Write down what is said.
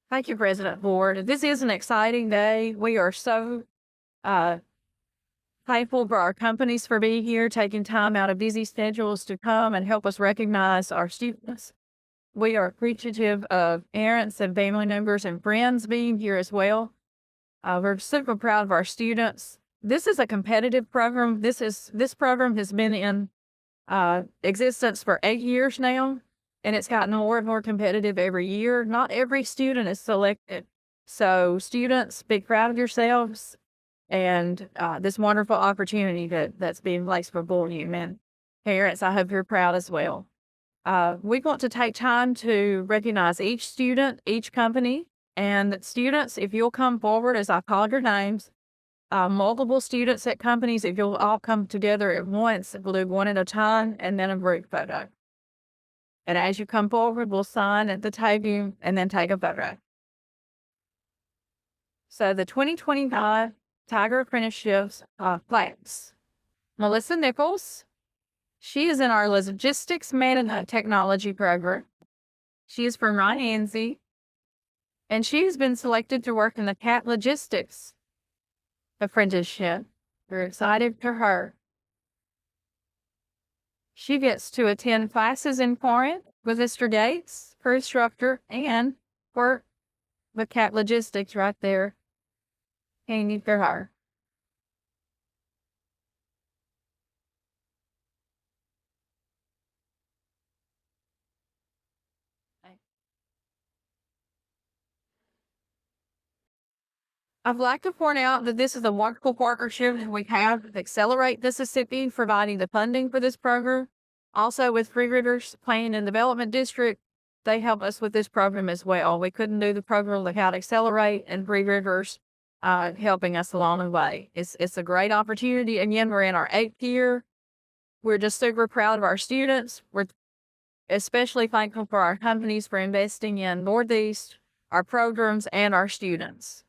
Thank you, President Ford. This is an exciting day. We are so uh, thankful for our companies for being here, taking time out of busy schedules to come and help us recognize our students. We are appreciative of parents and family members and friends being here as well. We're super proud of our students. This is a competitive program. This program has been in existence for 8 years now, and it's gotten more and more competitive every year. Not every student is selected. So students, be proud of yourselves and this wonderful opportunity that's being placed before you. And parents, I hope you're proud as well. We want to take time to recognize each student, each company, and students, if you'll come forward as I called your names, multiple students at companies, if you'll all come together at once, we'll do one at a time and then a group photo. And as you come forward, we'll sign at the table and then take a photo. So the 2025 Tiger Apprenticeship class. Melissa Nichols. She is in our Logistics Management Technology program. She is from Haney, and she's been selected to work in the CAT Logistics Apprenticeship. We're excited for her. She gets to attend classes in Corinth with Mr. Gates, her instructor, and work with CAT Logistics right there. Handy for her. I'd like to point out that this is a wonderful partnership that we have with Accelerate Mississippi, providing the funding for this program. Also with Three Rivers Planning and Development District, they help us with this program as well. We couldn't do the program without Accelerate and Three Rivers helping us along the way. It's a great opportunity. Again, we're in our 8th year. We're just super proud of our students. We're especially thankful for our companies for investing in Northeast, our programs, and our students.